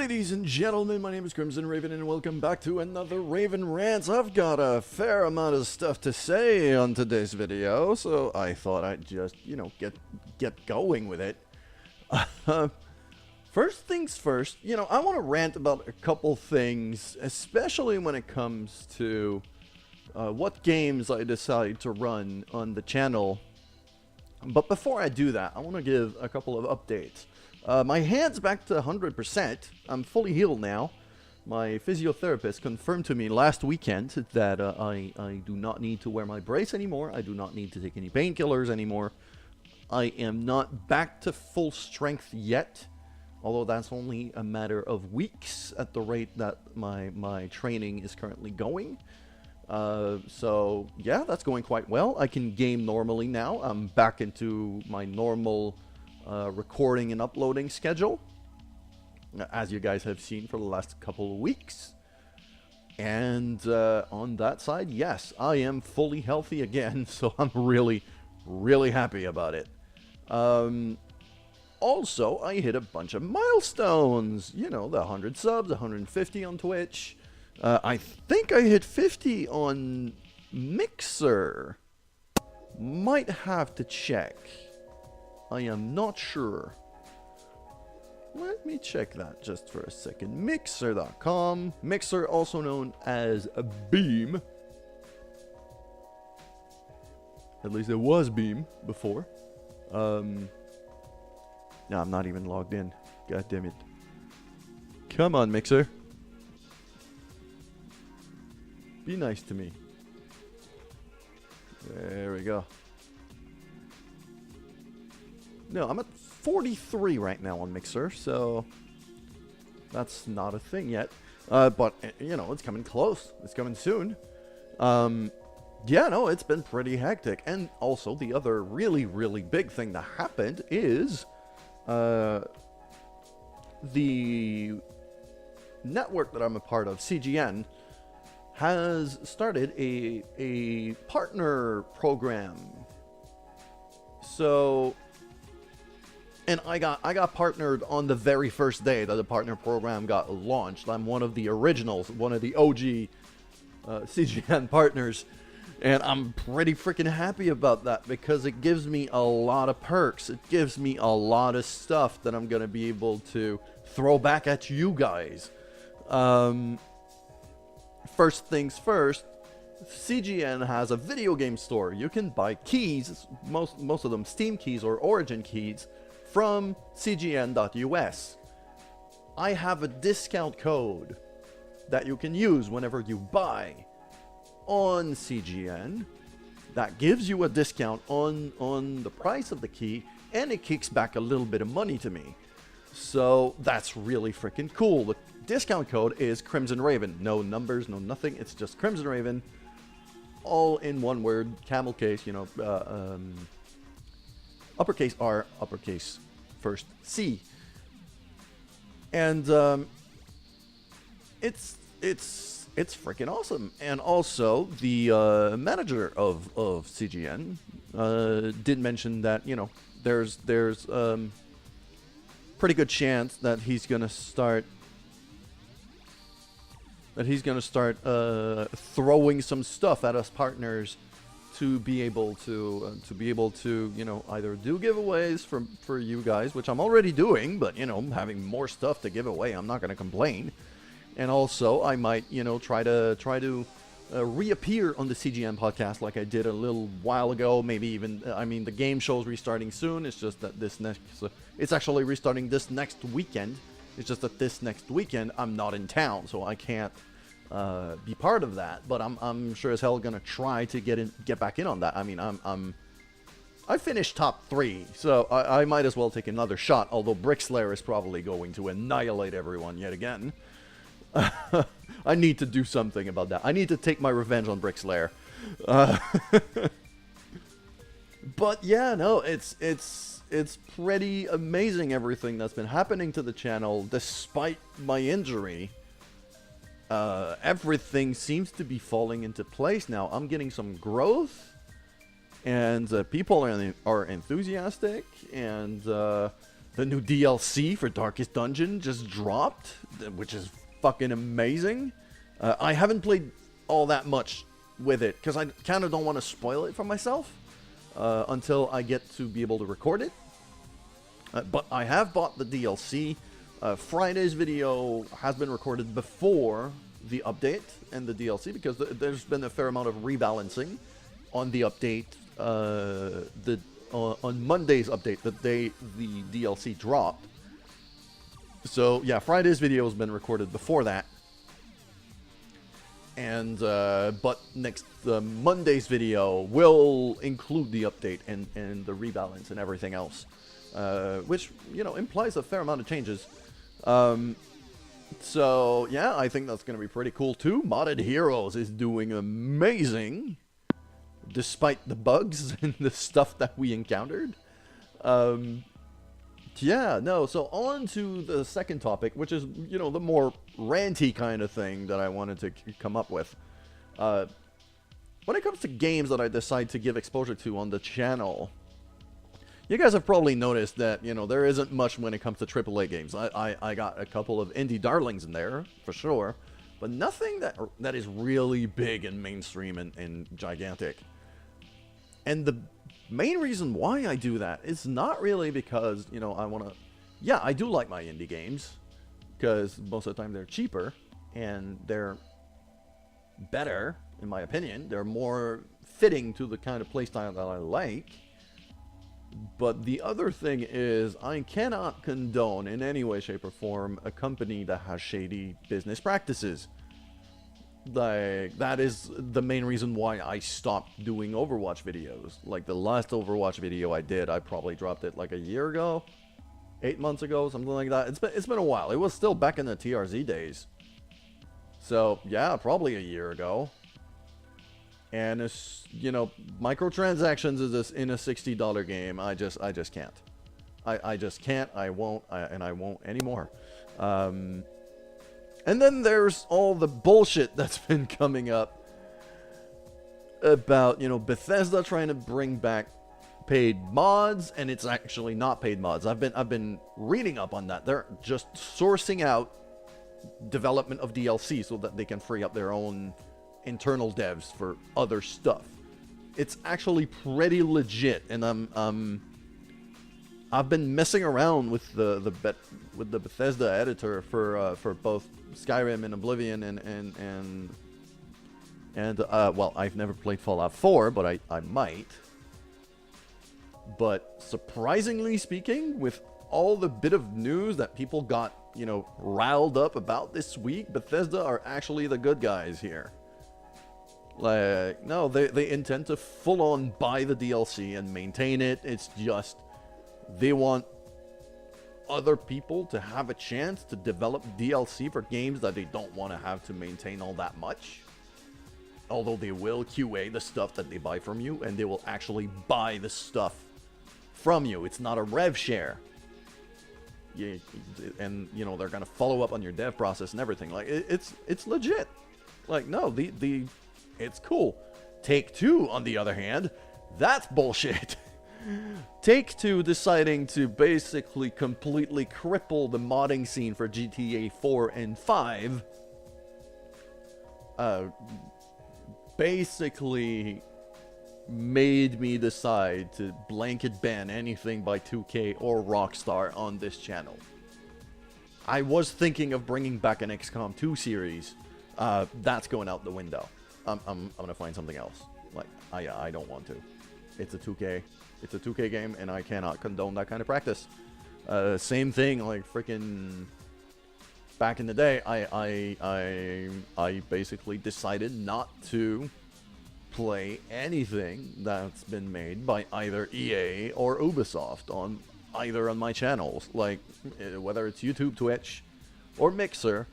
Ladies and gentlemen, my name is Crimson Raven and welcome back to another Raven Rants. I've got a fair amount of stuff to say on today's video, so I thought I'd just, get going with it. First things first, I want to rant about a couple things, especially when it comes to what games I decide to run on the channel. But before I do that, I want to give a couple of updates. My hand's back to 100%. I'm fully healed now. My physiotherapist confirmed to me last weekend that I do not need to wear my brace anymore. I do not need to take any painkillers anymore. I am not back to full strength yet, although that's only a matter of weeks at the rate that my training is currently going. So yeah, that's going quite well. I can game normally now. I'm back into my normal recording and uploading schedule, as you guys have seen for the last couple of weeks. And on that side, yes, I am fully healthy again, so I'm really happy about it. Also, I hit a bunch of milestones, the 100 subs, 150 on Twitch. I think I hit 50 on Mixer. Might have to check. I am not sure. Let me check that just for a second. Mixer.com. Mixer, also known as Beam. At least it was Beam before. No, I'm not even logged in. God damn it. Come on, Mixer. Be nice to me. There we go. No, I'm at 43 right now on Mixer, so that's not a thing yet. But, it's coming close. It's coming soon. Yeah, no, it's been pretty hectic. And also, the other really big thing that happened is the network that I'm a part of, CGN, has started a partner program. So... And I got partnered on the very first day that the partner program got launched. I'm one of the originals, one of the OG CGN partners. And I'm pretty freaking happy about that because it gives me a lot of perks. It gives me a lot of stuff that I'm going to be able to throw back at you guys. First things first, CGN has a video game store. You can buy keys, most of them Steam keys or Origin keys, from cgn.us. I have a discount code that you can use whenever you buy on CGN that gives you a discount on the price of the key, and it kicks back a little bit of money to me. So that's really freaking cool. The discount code is Crimson Raven. No numbers, no nothing. It's just Crimson Raven, all in one word, camel case, uppercase R, uppercase first C. And it's freaking awesome. And also the manager of CGN did mention that there's pretty good chance that he's gonna start throwing some stuff at us partners to be able to either do giveaways for you guys, which I'm already doing, but having more stuff to give away, I'm not going to complain. And also I might try to reappear on the CGN podcast like I did a little while ago. Maybe even the game show's restarting soon. It's just that it's actually restarting this next weekend. It's just that this next weekend I'm not in town, so I can't be part of that, but I'm sure as hell gonna try to get back in on that. I finished top 3, so I might as well take another shot. Although Brickslayer is probably going to annihilate everyone yet again. I need to do something about that. I need to take my revenge on Brickslayer. But yeah, no, it's pretty amazing everything that's been happening to the channel despite my injury. Everything seems to be falling into place now. I'm getting some growth, and people are enthusiastic, and The new DLC for Darkest Dungeon just dropped, which is fucking amazing. I haven't played all that much with it because I kind of don't want to spoil it for myself until I get to be able to record it. But I have bought the DLC. Friday's video has been recorded before the update and the DLC because there's been a fair amount of rebalancing on the update. On Monday's update, the day the DLC dropped. So yeah, Friday's video has been recorded before that. And but next Monday's video will include the update and the rebalance and everything else, which implies a fair amount of changes. So yeah, I think that's gonna be pretty cool too. Modded Heroes is doing amazing, despite the bugs and the stuff that we encountered. Yeah, no, so on to the second topic, which is, the more ranty kind of thing that I wanted to come up with. When it comes to games that I decide to give exposure to on the channel, you guys have probably noticed that, there isn't much when it comes to AAA games. I got a couple of indie darlings in there, for sure, but nothing that is really big and mainstream and gigantic. And the main reason why I do that is not really because, I want to... Yeah, I do like my indie games, because most of the time they're cheaper, and they're better, in my opinion. They're more fitting to the kind of playstyle that I like. But the other thing is, I cannot condone in any way, shape, or form a company that has shady business practices. Like, that is the main reason why I stopped doing Overwatch videos. Like, the last Overwatch video I did, I probably dropped it like a year ago, 8 months ago, something like that. It's been a while. It was still back in the TRZ days. So, yeah, probably a year ago. And it's, microtransactions is this in a $60 game. I just can't. I just can't. I won't. And I won't anymore. And then there's all the bullshit that's been coming up about, Bethesda trying to bring back paid mods, and it's actually not paid mods. I've been reading up on that. They're just sourcing out development of DLC so that they can free up their own internal devs for other stuff. It's actually pretty legit, and I've been messing around with the Bethesda editor for both Skyrim and Oblivion and well, I've never played Fallout 4, but I might. But surprisingly speaking, with all the bit of news that people got, riled up about this week, Bethesda are actually the good guys here. Like, no, they intend to full-on buy the DLC and maintain it. It's just they want other people to have a chance to develop DLC for games that they don't want to have to maintain all that much. Although they will QA the stuff that they buy from you, and they will actually buy the stuff from you. It's not a rev share. And, they're going to follow up on your dev process and everything. Like, it's legit. Like, no, it's cool. Take-Two, on the other hand, that's bullshit. Take-Two deciding to basically completely cripple the modding scene for GTA 4 and 5. Basically made me decide to blanket ban anything by 2K or Rockstar on this channel. I was thinking of bringing back an XCOM 2 series. That's going out the window. I'm gonna find something else. Like, I don't want to. It's a 2K game, and I cannot condone that kind of practice. Same thing, like freaking back in the day, I basically decided not to play anything that's been made by either EA or Ubisoft on my channels, like whether it's YouTube, Twitch, or Mixer.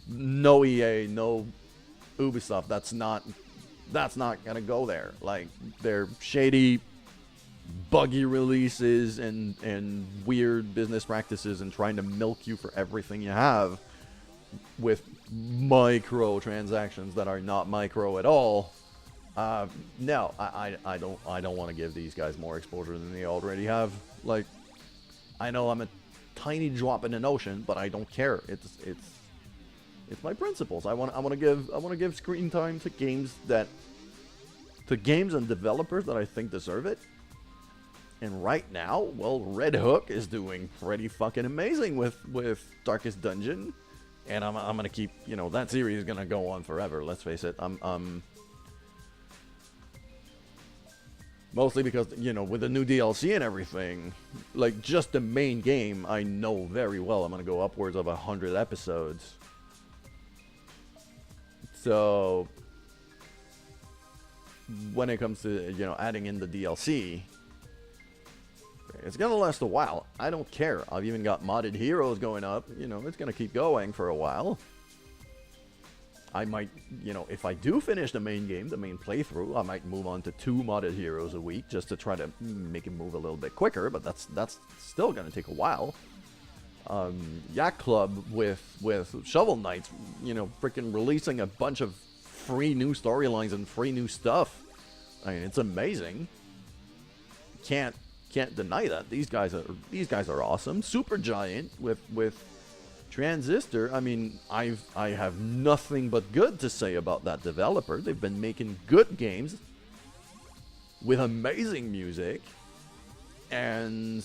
No EA, no Ubisoft. That's not gonna go there. Like, they're shady, buggy releases and weird business practices and trying to milk you for everything you have with micro transactions that are not micro at all. No, I don't want to give these guys more exposure than they already have. Like, I know I'm a tiny drop in an ocean, but I don't care. It's my principles. I want to give screen time to games and developers that I think deserve it. And right now, well, Red Hook is doing pretty fucking amazing with Darkest Dungeon, and I'm gonna keep, you know, that series is gonna go on forever. Let's face it. Mostly because, you know, with the new DLC and everything, like, just the main game, I know very well I'm gonna go upwards of 100 episodes. So, when it comes to, you know, adding in the DLC, it's gonna last a while. I don't care. I've even got modded heroes going up. You know, it's gonna keep going for a while. I might, you know, if I do finish the main game, the main playthrough, I might move on to 2 modded heroes a week just to try to make it move a little bit quicker, but that's still gonna take a while. Yacht Club with Shovel Knights, you know, freaking releasing a bunch of free new storylines and free new stuff. I mean, it's amazing. Can't deny that. These guys are awesome. Supergiant with Transistor. I mean, I have nothing but good to say about that developer. They've been making good games with amazing music, and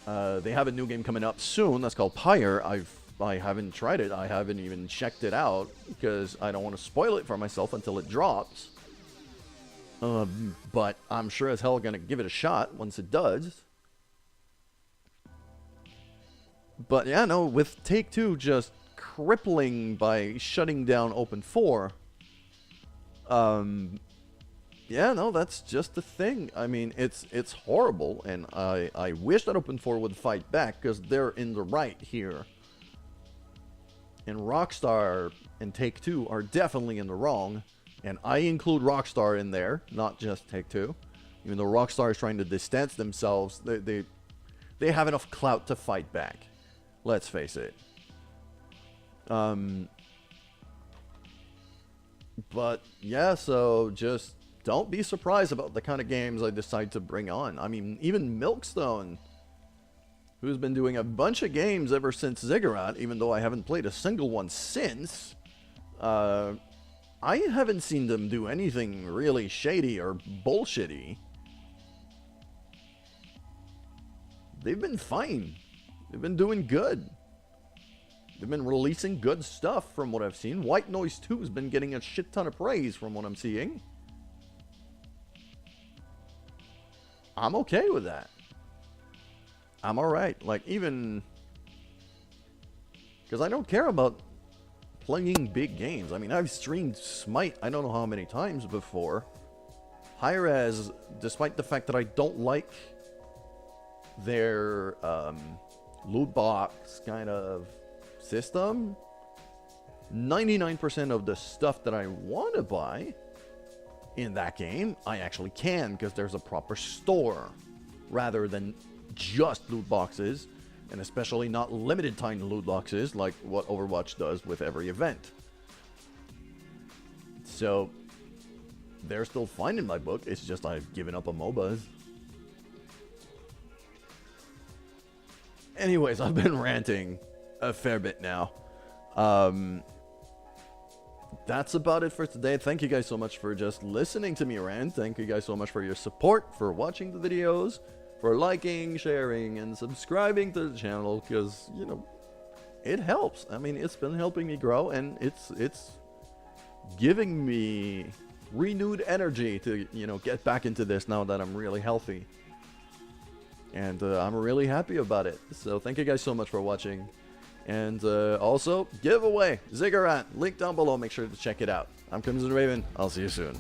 they have a new game coming up soon that's called Pyre. I haven't tried it. I haven't even checked it out because I don't want to spoil it for myself until it drops. But I'm sure as hell gonna give it a shot once it does. But yeah, no, with Take-Two just crippling by shutting down Open 4, yeah, no, that's just the thing. I mean, it's horrible, and I wish that Open 4 would fight back, because they're in the right here. And Rockstar and Take-Two are definitely in the wrong, and I include Rockstar in there, not just Take-Two. Even though Rockstar is trying to distance themselves, they have enough clout to fight back. Let's face it. But yeah, so just don't be surprised about the kind of games I decide to bring on. I mean, even Milkstone, who's been doing a bunch of games ever since Ziggurat, even though I haven't played a single one since, I haven't seen them do anything really shady or bullshitty. They've been fine. They've been doing good. They've been releasing good stuff from what I've seen. White Noise 2 has been getting a shit ton of praise from what I'm seeing. I'm okay with that. I'm alright. Like, even... because I don't care about playing big games. I mean, I've streamed Smite I don't know how many times before. Hi-Rez, despite the fact that I don't like their loot box kind of system, 99% of the stuff that I want to buy in that game, I actually can, because there's a proper store rather than just loot boxes, and especially not limited time loot boxes like what Overwatch does with every event. So they're still fine in my book. It's just I've given up on MOBAs. Anyways, I've been ranting a fair bit now. That's about it for today. Thank you guys so much for just listening to me rant. Thank you guys so much for your support, for watching the videos, for liking, sharing, and subscribing to the channel, because, you know, it helps. I mean, it's been helping me grow, and it's giving me renewed energy to, you know, get back into this now that I'm really healthy. And I'm really happy about it. So thank you guys so much for watching. And also, giveaway, Ziggurat, link down below. Make sure to check it out. I'm Crimson Raven. I'll see you soon.